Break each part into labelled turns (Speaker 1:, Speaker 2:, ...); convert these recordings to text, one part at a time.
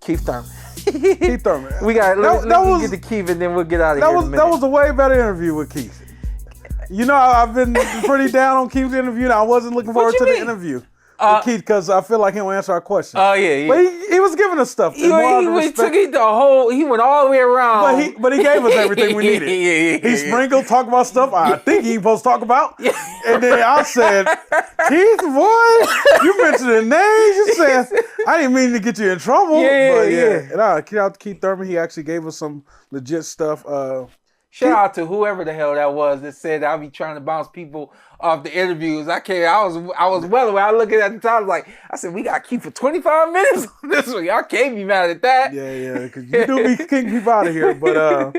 Speaker 1: Keith Thurman.
Speaker 2: Keith Thurman.
Speaker 1: We got. Let's get to Keith, and then we'll get out of here.
Speaker 2: That was a way better interview with Keith. You know, I've been pretty down on Keith's interview, and I wasn't looking forward to the interview. Keith, because I feel like he won't answer our questions.
Speaker 1: Oh yeah.
Speaker 2: But he was giving us stuff.
Speaker 1: He went all the way around.
Speaker 2: But he gave us everything we needed. He sprinkled, talked about stuff I think he supposed to talk about. And then I said, Keith, boy, you mentioned the names. You said, I didn't mean to get you in trouble. Yeah. And shout out to Keith Thurman. He actually gave us some legit stuff.
Speaker 1: Shout out to whoever the hell that was that said I'll be trying to bounce people off the interviews. I was well aware. I looked at the time I said, we got to keep for 25 minutes on this one. Y'all can't be mad at that.
Speaker 2: Yeah, because you do be kicking people out of here. But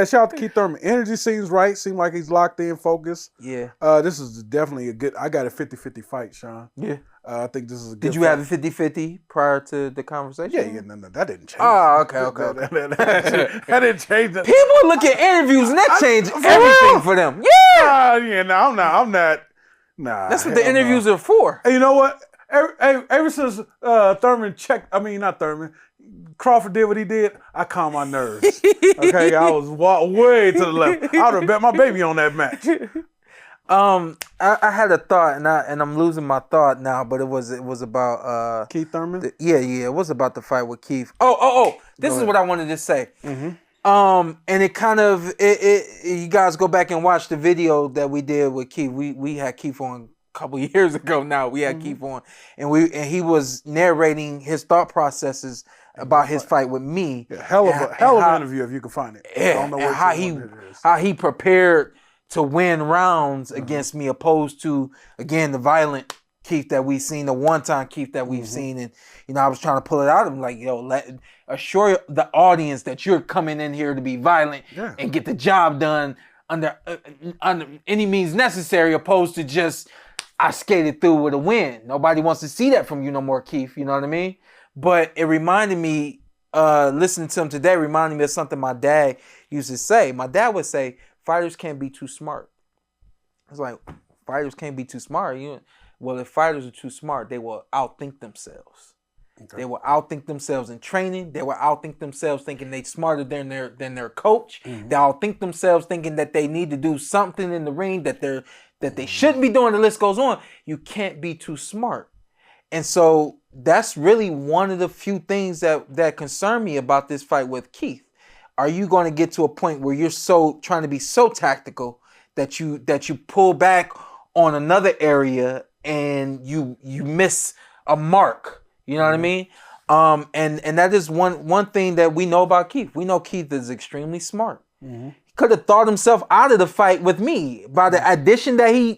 Speaker 2: shout out to Keith Thurman. Energy seems right. Seems like he's locked in, focused.
Speaker 1: Yeah.
Speaker 2: This is definitely a good, I got a 50-50 fight, Shawn.
Speaker 1: Yeah.
Speaker 2: I think this is a good
Speaker 1: Did you
Speaker 2: fight.
Speaker 1: have a 50-50 prior to the conversation?
Speaker 2: Yeah, no, that didn't change.
Speaker 1: Oh, okay.
Speaker 2: That didn't change.
Speaker 1: People look at interviews and that changed everything for them. Yeah.
Speaker 2: No, I'm not. Nah.
Speaker 1: That's what the interviews are for.
Speaker 2: Hey, you know what? Ever since Thurman Crawford did what he did, I calmed my nerves. Okay, I was way to the left. I would have bet my baby on that match.
Speaker 1: I had a thought, and I'm losing my thought now, but it was about
Speaker 2: Keith Thurman.
Speaker 1: It was about the fight with Keith. This is what I wanted to say.
Speaker 2: Mm-hmm.
Speaker 1: And it kind of you guys go back and watch the video that we did with Keith. We had Keith on a couple years ago. Now we had Keith on, and he was narrating his thought processes about his fight with me.
Speaker 2: Yeah, hell of an interview if you can find it.
Speaker 1: Yeah, I don't know how he prepared to win rounds against me, opposed to, again, the violent Keith that we've seen, the one-time Keith that we've seen. And, I was trying to pull it out of him, like, assure the audience that you're coming in here to be violent and get the job done under any means necessary, opposed to just, I skated through with a win. Nobody wants to see that from you no more, Keith, you know what I mean? But it reminded me, listening to him today, reminded me of something my dad used to say. My dad would say, fighters can't be too smart. It's like, fighters can't be too smart. Well, if fighters are too smart, they will outthink themselves. Okay. They will outthink themselves in training. They will outthink themselves thinking they're smarter than their coach. Mm-hmm. They'll outthink themselves thinking that they need to do something in the ring that they shouldn't be doing. The list goes on. You can't be too smart. And so that's really one of the few things that concern me about this fight with Keith. Are you going to get to a point where you're so trying to be so tactical that you pull back on another area and you miss a mark? You know what I mean? And that is one thing that we know about Keith. We know Keith is extremely smart. Mm-hmm. He could have thought himself out of the fight with me by the addition that he.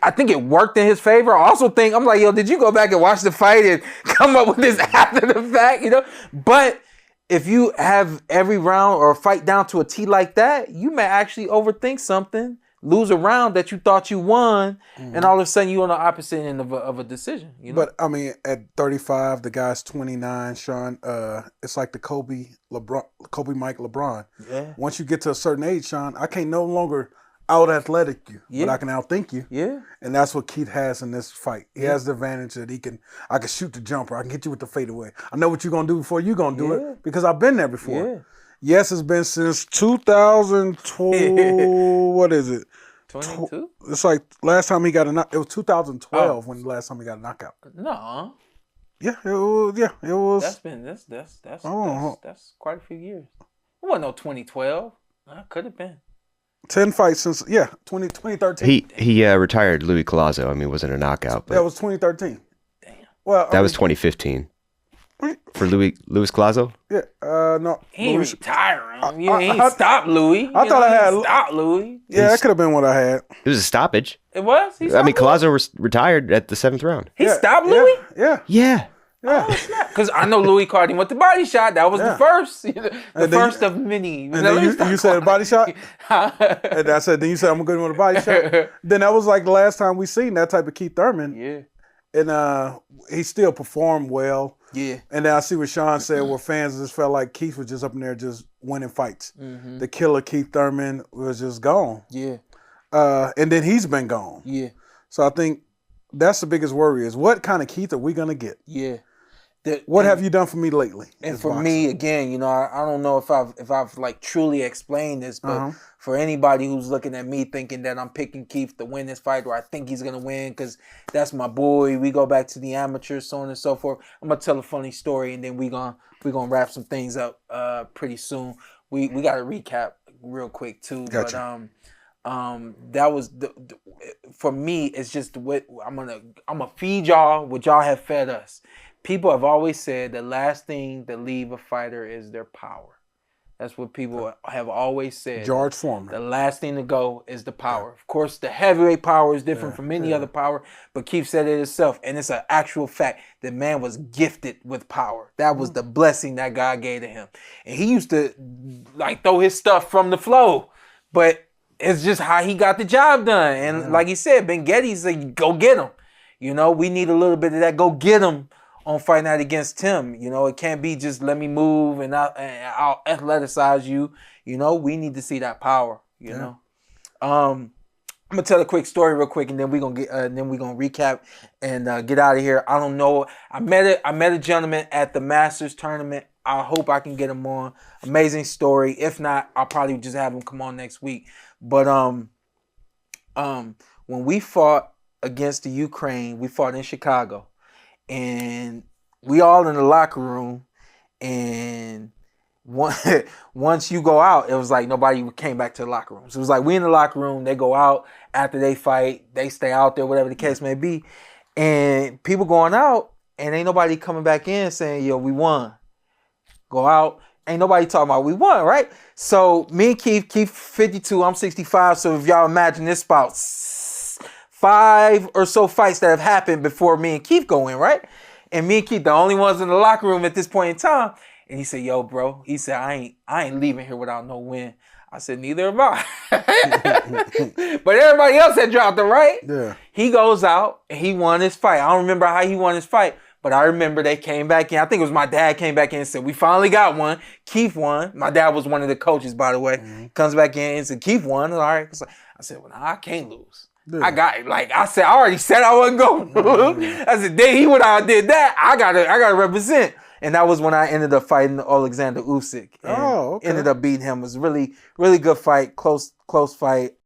Speaker 1: I think it worked in his favor. I also think, I'm like, did you go back and watch the fight and come up with this after the fact? But if you have every round or fight down to a T like that, you may actually overthink something, lose a round that you thought you won, and all of a sudden you're on the opposite end of a decision.
Speaker 2: But I mean, at 35, the guy's 29, Shawn. It's like the Kobe Mike LeBron. Yeah. Once you get to a certain age, Shawn, I can't no longer out athletic you, but I can outthink you. Yeah. And that's what Keith has in this fight. He has the advantage that I can shoot the jumper, I can hit you with the fadeaway. I know what you're gonna do before you're gonna do it because I've been there before. Yeah. Yes, it's been since 2012. What is it? 22? It's like last time he got a knockout. It was 2012 when the last time he got a knockout.
Speaker 1: No.
Speaker 2: Yeah, it was. Yeah, it was.
Speaker 1: That's quite a few years. It wasn't no 2012. Could have been.
Speaker 2: 10 fights since 2013.
Speaker 3: He retired Louis Collazo. I mean, it wasn't a knockout, but
Speaker 2: that was 2013.
Speaker 3: Damn. Well, that was 2015. For Louis Collazo?
Speaker 2: Yeah. No.
Speaker 1: He ain't retiring. He ain't stopped Louis.
Speaker 2: I thought I had
Speaker 1: stopped Louis.
Speaker 2: Yeah, that could have been what I had.
Speaker 3: It was a stoppage.
Speaker 1: It was?
Speaker 3: Collazo retired at the 7th round.
Speaker 1: He stopped Louis?
Speaker 2: Yeah.
Speaker 3: Yeah.
Speaker 1: Because I know Louis Cardi went the body shot. That was the first. The first of many.
Speaker 2: And then you said a body shot? And I said, then you said, I'm going to go with a body shot? Then that was like the last time we seen that type of Keith Thurman. Yeah. And he still performed well. Yeah. And then I see what Shawn said, where fans just felt like Keith was just up in there just winning fights. Mm-hmm. The killer Keith Thurman was just gone. Yeah. And then he's been gone. Yeah. So I think that's the biggest worry is what kind of Keith are we going to get?
Speaker 1: Yeah.
Speaker 2: What have you done for me lately?
Speaker 1: And for me, again, you know, I don't know if I've like truly explained this, but for anybody who's looking at me thinking that I'm picking Keith to win this fight, or I think he's gonna win because that's my boy, we go back to the amateurs, so on and so forth. I'm gonna tell a funny story, and then we're gonna wrap some things up pretty soon. We got to recap real quick too,
Speaker 2: gotcha.
Speaker 1: But that was for me. It's just what I'm gonna feed y'all what y'all have fed us. People have always said the last thing that leave a fighter is their power. That's what people have always said.
Speaker 2: George Foreman.
Speaker 1: The last thing to go is the power. Of course, the heavyweight power is different from any other power, but Keith said it himself, and it's an actual fact. The man was gifted with power. That was the blessing that God gave to him. And he used to like throw his stuff from the flow, but it's just how he got the job done. And like he said, Ben Getty's like, go get him. You know, we need a little bit of that. Go get him on fight night against Tim. You know, it can't be just let me move and I'll athleticize you. You know, we need to see that power. You know, I'm gonna tell a quick story real quick, and then we're gonna recap and get out of here. I don't know. I met a gentleman at the Masters tournament. I hope I can get him on. Amazing story. If not, I'll probably just have him come on next week. But when we fought against the Ukraine, we fought in Chicago. And we all in the locker room, and once you go out, it was like nobody came back to the locker room. So it was like we in the locker room, they go out after they fight, they stay out there, whatever the case may be. And people going out, and ain't nobody coming back in saying, yo, we won. Go out, ain't nobody talking about we won, right? So me and Keith 52, I'm 65, so if y'all imagine this about 5 or so fights that have happened before me and Keith go in, right? And me and Keith, the only ones in the locker room at this point in time. And he said, yo, bro, he said, I ain't leaving here without no win. I said, neither am I. But everybody else had dropped him, right?
Speaker 2: Yeah.
Speaker 1: He goes out and he won his fight. I don't remember how he won his fight, but I remember they came back in. I think it was my dad came back in and said, we finally got one. Keith won. My dad was one of the coaches, by the way. Comes back in and said, Keith won. All right. I said, well, nah, I can't lose. Yeah. I got it. Like I said, I already said I wasn't going. I said, then he went out and did that. I gotta represent. And that was when I ended up fighting Alexander Usyk. And ended up beating him. It was a really, really good fight. Close fight.